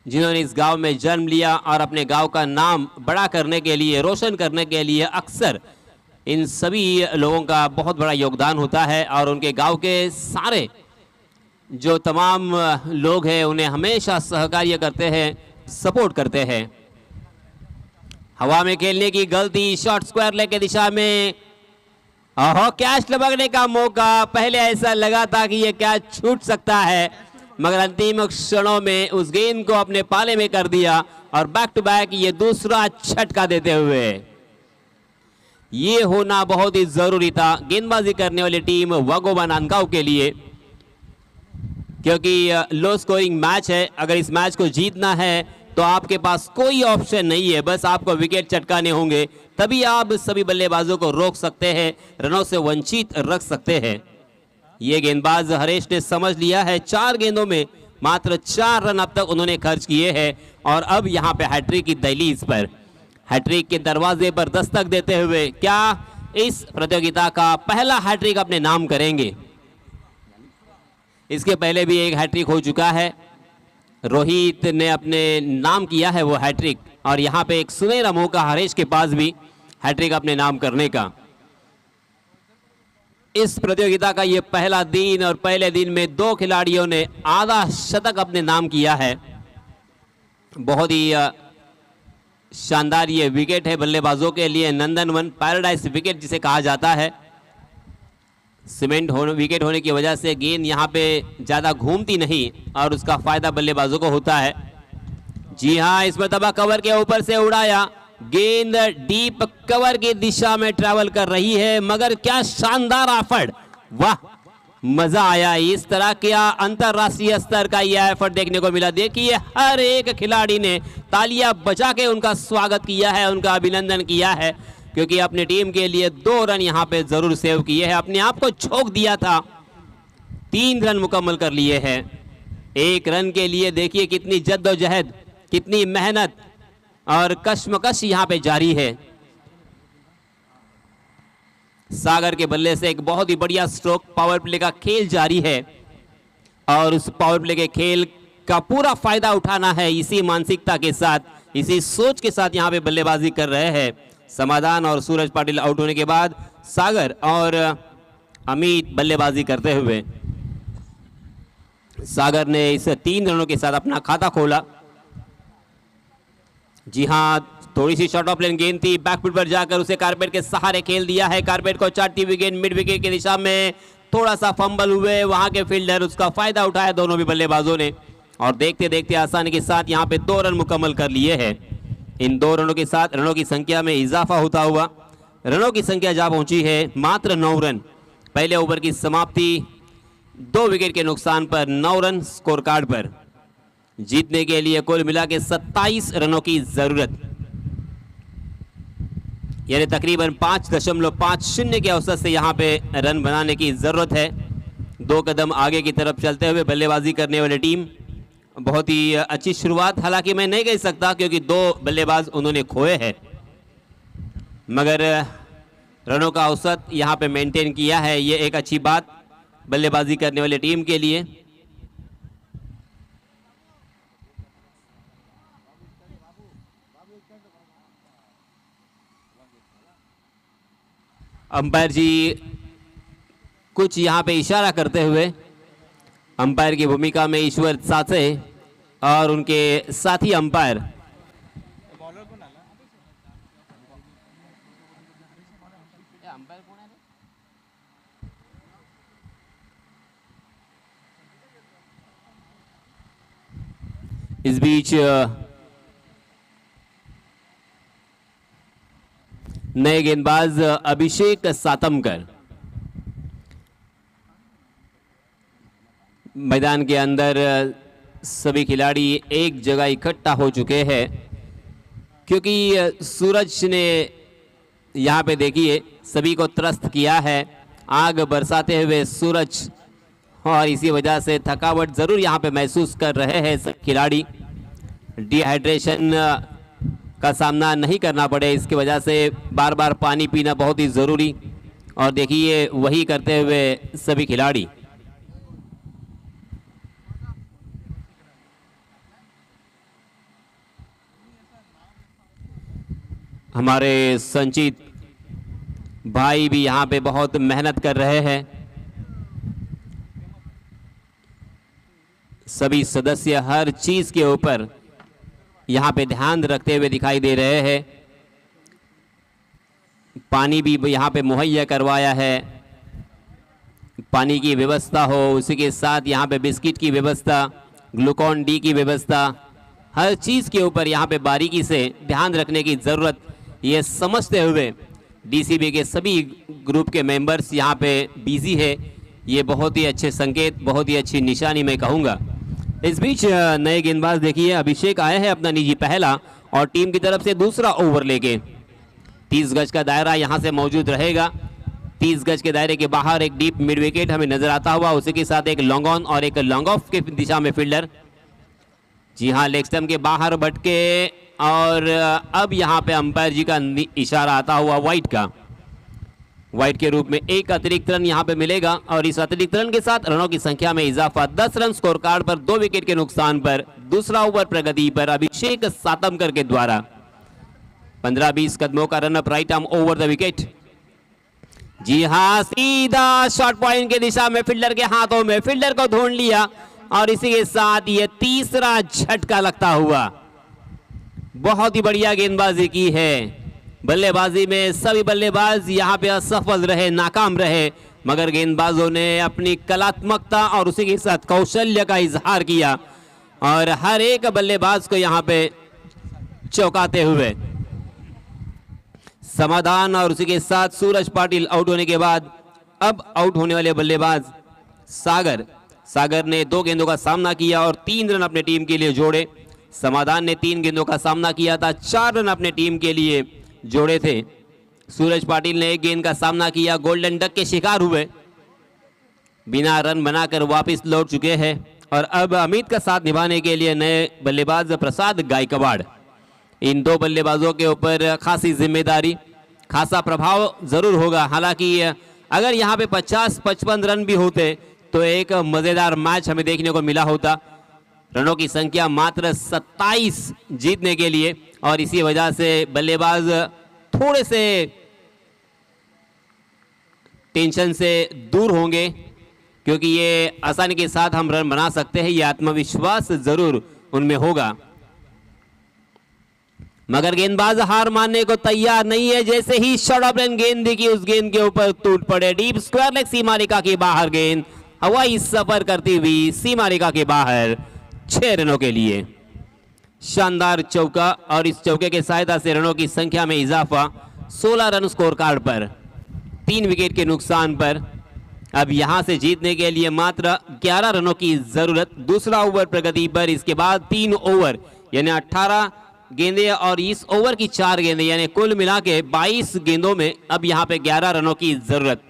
जिन्होंने इस गांव में जन्म लिया और अपने गांव का नाम बड़ा करने के लिए, रोशन करने के लिए अक्सर इन सभी लोगों का बहुत बड़ा योगदान होता है। और उनके गांव के सारे जो तमाम लोग हैं उन्हें हमेशा सहकार्य करते हैं, सपोर्ट करते हैं। हवा में खेलने की गलती, शॉर्ट स्क्वायर लेग की दिशा में, ओहो कैच लपकने का मौका। पहले ऐसा लगा था कि यह कैच छूट सकता है, मगर अंतिम क्षणों में उस गेंद को अपने पाले में कर दिया और बैक टू बैक ये दूसरा झटका देते हुए ये होना बहुत ही जरूरी था गेंदबाजी करने वाली टीम वाघोबा नांदगांव के लिए, क्योंकि लो स्कोरिंग मैच है। अगर इस मैच को जीतना है तो आपके पास कोई ऑप्शन नहीं है, बस आपको विकेट चटकाने होंगे, तभी आप सभी बल्लेबाजों को रोक सकते हैं, रनों से वंचित रख सकते हैं। ये गेंदबाज हरेश ने समझ लिया है। 4 गेंदों में मात्र 4 रन अब तक उन्होंने खर्च किए हैं और अब यहाँ पे हैट्रिक की दहलीज पर, हैट्रिक के दरवाजे पर दस्तक देते हुए क्या इस प्रतियोगिता का पहला हैट्रिक अपने नाम करेंगे? इसके पहले भी एक हैट्रिक हो चुका है, रोहित ने अपने नाम किया है वो हैट्रिक, और यहाँ पे एक सुनहरा मौका हरेश के पास भी हैट्रिक अपने नाम करने का। इस प्रतियोगिता का ये पहला दिन और पहले दिन में 2 खिलाड़ियों ने आधा शतक अपने नाम किया है। बहुत ही शानदार ये विकेट है बल्लेबाजों के लिए, नंदनवन पैराडाइज विकेट जिसे कहा जाता है। सीमेंट विकेट होने की वजह से गेंद यहाँ पे ज़्यादा घूमती नहीं और उसका फायदा बल्लेबाजों को होता है। जी हाँ, इस मरतबा कवर के ऊपर से उड़ाया, गेंद डीप कवर की दिशा में ट्रैवल कर रही है, मगर क्या शानदार एफर्ट, वाह मजा आया। इस तरह का अंतरराष्ट्रीय स्तर का यह एफर्ट देखने को मिला। देखिए हर एक खिलाड़ी ने तालियां बजा के उनका स्वागत किया है, उनका अभिनंदन किया है, क्योंकि अपनी टीम के लिए 2 रन यहां पे जरूर सेव किए हैं। अपने आप को झोंक दिया था, 3 रन मुकम्मल कर लिए हैं। 1 रन के लिए देखिए कितनी जद्दोजहद, कितनी मेहनत और कश्मकश यहां पे जारी है। सागर के बल्ले से एक बहुत ही बढ़िया स्ट्रोक, पावर प्ले का खेल जारी है और उस पावर प्ले के खेल का पूरा फायदा उठाना है। इसी मानसिकता के साथ, इसी सोच के साथ यहां पे बल्लेबाजी कर रहे हैं। समाधान और सूरज पाटिल आउट होने के बाद सागर और अमित बल्लेबाजी करते हुए, सागर ने इस 3 रनों के साथ अपना खाता खोला। जी हां, थोड़ी सी शॉर्ट ऑफ लेन गेंद थी, बैकफुट पर जाकर उसे कारपेट के सहारे खेल दिया है। कारपेट को चाटती हुई गेंद मिड विकेट की दिशा में, थोड़ा सा फंबल हुए वहां के फील्डर, उसका फायदा उठाया दोनों भी बल्लेबाजों ने और देखते देखते आसानी के साथ यहां पे 2 रन मुकम्मल कर लिए हैं। इन 2 रनों के साथ रनों की संख्या में इजाफा होता हुआ रनों की संख्या जा पहुंची है मात्र 9 रन। पहले ओवर की समाप्ति 2 विकेट के नुकसान पर 9 रन स्कोर कार्ड पर। जीतने के लिए कुल मिला के 27 रनों की जरूरत, यानी तकरीबन 5.50 के औसत से यहां पे रन बनाने की जरूरत है। 2 कदम आगे की तरफ चलते हुए बल्लेबाजी करने वाली टीम, बहुत ही अच्छी शुरुआत हालांकि मैं नहीं कह सकता क्योंकि 2 बल्लेबाज उन्होंने खोए हैं, मगर रनों का औसत यहां पे मेंटेन किया है, ये एक अच्छी बात बल्लेबाजी करने वाली टीम के लिए। अंपायर जी कुछ यहां पे इशारा करते हुए, अंपायर की भूमिका में ईश्वर सासे और उनके साथी अंपायर इस बीच नए गेंदबाज अभिषेक सातमकर मैदान के अंदर, सभी खिलाड़ी एक जगह इकट्ठा हो चुके हैं क्योंकि सूरज ने यहाँ पे देखिए सभी को त्रस्त किया है आग बरसाते हुए सूरज, और इसी वजह से थकावट जरूर यहाँ पे महसूस कर रहे हैं सब खिलाड़ी। डिहाइड्रेशन का सामना नहीं करना पड़े इसकी वजह से बार बार पानी पीना बहुत ही ज़रूरी, और देखिए वही करते हुए सभी खिलाड़ी। हमारे संचित भाई भी यहाँ पे बहुत मेहनत कर रहे हैं। सभी सदस्य हर चीज के ऊपर यहाँ पे ध्यान रखते हुए दिखाई दे रहे हैं। पानी भी यहाँ पे मुहैया करवाया है, पानी की व्यवस्था हो, उसी के साथ यहाँ पे बिस्किट की व्यवस्था, ग्लूकॉन डी की व्यवस्था, हर चीज़ के ऊपर यहाँ पे बारीकी से ध्यान रखने की ज़रूरत, ये समझते हुए डीसीबी के सभी ग्रुप के मेंबर्स यहाँ पे बिजी है। ये बहुत ही अच्छे संकेत, बहुत ही अच्छी निशानी मैं कहूँगा। इस बीच नए गेंदबाज देखिए अभिषेक आए हैं अपना निजी पहला, और टीम की तरफ से दूसरा ओवर लेके 30 गज का दायरा यहाँ से मौजूद रहेगा। 30 गज के दायरे के बाहर एक डीप मिड विकेट हमें नजर आता हुआ, उसी के साथ एक लॉन्ग ऑन और एक लॉन्ग ऑफ के दिशा में फील्डर। जी हाँ, लेग स्टंप के बाहर बटके, और अब यहाँ पे अंपायर जी का इशारा आता हुआ वाइड का। वाइड के रूप में एक अतिरिक्त रन यहाँ पे मिलेगा, और इस अतिरिक्त रन के साथ रनों की संख्या में इजाफा। 10 रन स्कोर कार्ड पर 2 विकेट के नुकसान पर दूसरा ओवर प्रगति पर अभिषेक सातमकर के द्वारा 15-20 कदमों का run up right arm over the wicket. जी हाँ, सीधा शॉर्ट पॉइंट की दिशा में फील्डर के हाथों में, फील्डर को ढूंढ लिया, और इसी के साथ ये तीसरा झटका लगता हुआ। बहुत ही बढ़िया गेंदबाजी की है। बल्लेबाजी में सभी बल्लेबाज यहाँ पे असफल रहे, नाकाम रहे, मगर गेंदबाजों ने अपनी कलात्मकता और उसी के साथ कौशल्य का इजहार किया, और हर एक बल्लेबाज को यहाँ पे चौंकाते हुए समाधान, और उसी के साथ सूरज पाटिल आउट होने के बाद अब आउट होने वाले बल्लेबाज सागर ने 2 गेंदों का सामना किया और 3 रन अपने टीम के लिए जोड़े। समाधान ने 3 गेंदों का सामना किया था, 4 रन अपने टीम के लिए जोड़े थे। सूरज पाटिल ने 1 गेंद का सामना किया, गोल्डन डक के शिकार हुए, बिना रन बनाकर वापस लौट चुके हैं। और अब अमित का साथ निभाने के लिए नए बल्लेबाज प्रसाद गायकवाड़। इन 2 बल्लेबाजों के ऊपर खासी जिम्मेदारी, खासा प्रभाव जरूर होगा। हालांकि अगर यहाँ पे 50-55 रन भी होते तो एक मजेदार मैच हमें देखने को मिला होता। रनों की संख्या मात्र 27 जीतने के लिए, और इसी वजह से बल्लेबाज थोड़े से टेंशन से दूर होंगे, क्योंकि ये आसानी के साथ हम रन बना सकते हैं, ये आत्मविश्वास जरूर उनमें होगा। मगर गेंदबाज हार मानने को तैयार नहीं है। जैसे ही शॉर्ट ऑफ रन गेंद दिखी, उस गेंद के ऊपर टूट पड़े। डीप स्क्वायर लेग सीमा रेखा के बाहर, गेंद हवाई सफर करती हुई सीमा रेखा के बाहर 6 रनों के लिए। शानदार चौका, और इस चौके के सहायता से रनों की संख्या में इजाफा। 16 रन स्कोर कार्ड पर 3 विकेट के नुकसान पर। अब यहां से जीतने के लिए मात्र 11 रनों की जरूरत। दूसरा ओवर प्रगति पर, इसके बाद 3 ओवर यानी 18 गेंदें, और इस ओवर की 4 गेंदें, यानी कुल मिला के 22 गेंदों में अब यहां पे 11 रनों की जरूरत,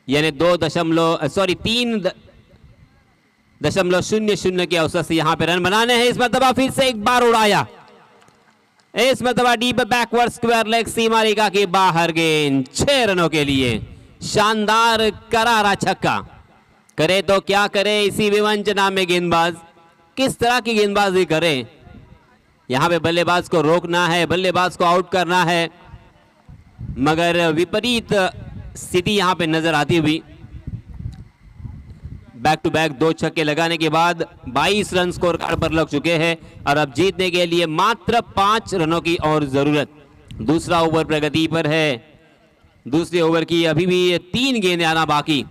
यानी 3.00 के औसत से यहां पे रन बनाने हैं। इस मरतबा फिर से एक बार उड़ाया, इस मरतबा डीप बैकवर्ड स्क्वायर लेग सीमा रेखा के बाहर, गेंद 6 रनों के लिए। शानदार करारा छक्का। करे तो क्या करे इसी विवंचना में गेंदबाज, किस तरह की गेंदबाजी करे। यहां पे बल्लेबाज को रोकना है, बल्लेबाज को आउट करना है, मगर विपरीत स्थिति यहां पे नजर आती हुई। बैक टू बैक 2 छक्के लगाने के बाद 22 रन स्कोर कार्ड पर लग चुके हैं, और अब जीतने के लिए मात्र 5 रनों की और जरूरत। दूसरा ओवर प्रगति पर है। दूसरे ओवर की अभी भी 3 गेंदें आना बाकी।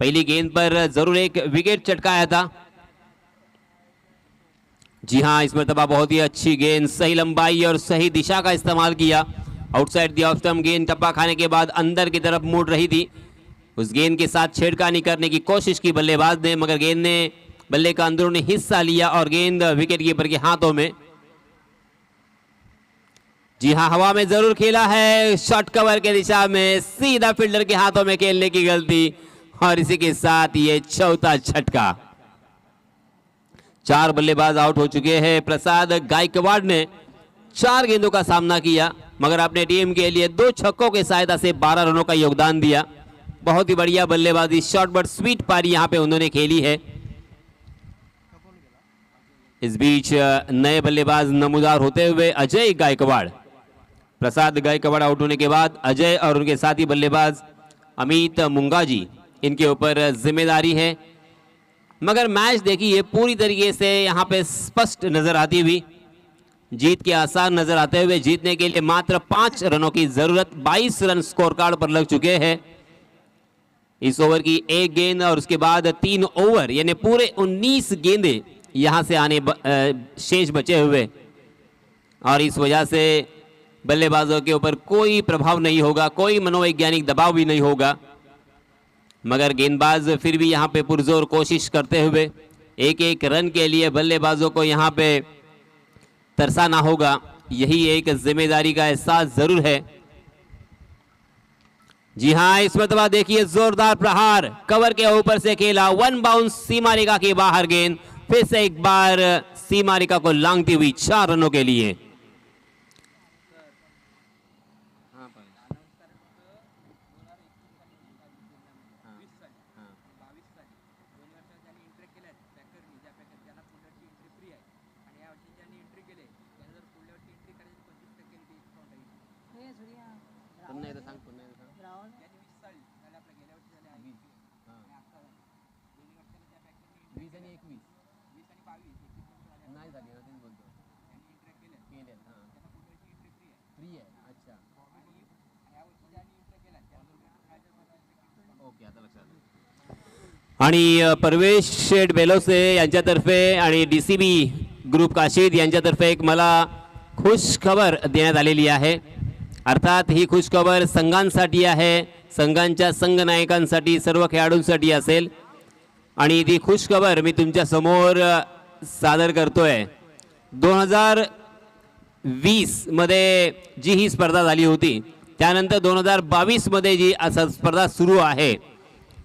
पहली गेंद पर जरूर एक विकेट चटकाया था। जी हां, इस मरतबा बहुत ही अच्छी गेंद, सही लंबाई और सही दिशा का इस्तेमाल किया। आउटसाइड द ऑफ स्टंप गेंद टप्पा खाने के बाद अंदर की तरफ मुड़ रही थी। उस गेंद के साथ छेड़खानी करने की कोशिश की बल्लेबाज ने, मगर गेंद ने बल्ले का अंदरूनी हिस्सा लिया और गेंद विकेट कीपर के हाथों में। जी हाँ, हवा में जरूर खेला है, शॉर्ट कवर के दिशा में सीधा फील्डर के हाथों में खेलने की गलती, और इसी के साथ ये चौथा छटका। 4 बल्लेबाज आउट हो चुके हैं। प्रसाद गायकवाड़ ने 4 गेंदों का सामना किया, मगर अपने टीम के लिए 2 छक्कों की सहायता से 12 रनों का योगदान दिया। बहुत ही बढ़िया बल्लेबाजी, शॉर्ट बट स्वीट पारी यहां पे उन्होंने खेली है। इस बीच नए बल्लेबाज नमूदार होते हुए अजय गायकवाड़। प्रसाद गायकवाड़ आउट होने के बाद अजय और उनके साथी बल्लेबाज अमित मुंगाजी, इनके ऊपर जिम्मेदारी है। मगर मैच देखिए पूरी तरीके से यहाँ पे स्पष्ट नजर आती हुई, जीत के आसार नजर आते हुए जीतने के लिए मात्र 5 रनों की जरूरत, 22 रन स्कोर कार्ड पर लग चुके हैं। इस ओवर की 1 गेंद और उसके बाद 3 ओवर यानी पूरे 19 गेंदे यहां से आने शेष बचे हुए, और इस वजह से बल्लेबाजों के ऊपर कोई प्रभाव नहीं होगा, कोई मनोवैज्ञानिक दबाव भी नहीं होगा। मगर गेंदबाज फिर भी यहां पे पुरजोर कोशिश करते हुए एक एक रन के लिए बल्लेबाजों को यहां पे तरसाना होगा। यही एक जिम्मेदारी का एहसास जरूर है। जी हां, इस मरतबा देखिए जोरदार प्रहार, कवर के ऊपर से खेला, 1 बाउंस सीमा रेखा के बाहर गेंद, फिर से एक बार सीमा रेखा को लांघती हुई 4 रनों के लिए। आणि परवेश शेठ बेलोसे यांच्यातर्फे आणि DCB ग्रुप काशीद यांच्यातर्फे एक मला खुश खबर देण्यात आलेली आहे। अर्थात ही खुश खबर संघांसाठी आहे, संघांच्या संघ नायकांसाठी, सर्व खेळाडूंसाठी असेल, आणि ती खुश खबर मी तुमच्या समोर सादर करतोय। 2020 मध्ये जी ही स्पर्धा झाली होती, त्यानंतर 2022 मध्ये जी स्पर्धा सुरू आहे,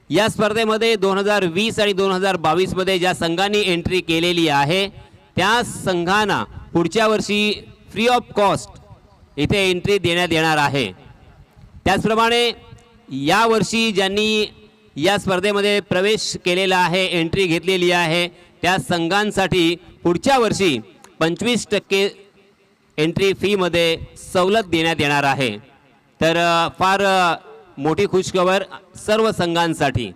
या स्पर्धेमध्ये 2020 आणि 2022 मध्ये ज्या संघांनी एंट्री केलेली आहे त्या संघांना पुढच्या वर्षी फ्री ऑफ कॉस्ट इथे एंट्री देण्यात येणार आहे। त्याचप्रमाणे या वर्षी ज्यांनी या स्पर्धेमध्ये प्रवेश केलेला आहे, एंट्री घेतलेली आहे, त्या संघांसाठी पुढच्या वर्षी 25% एंट्री फी मध्ये सवलत देण्यात येणार आहे। तर फार मोठी खुशखबर सर्व संघांसाठी।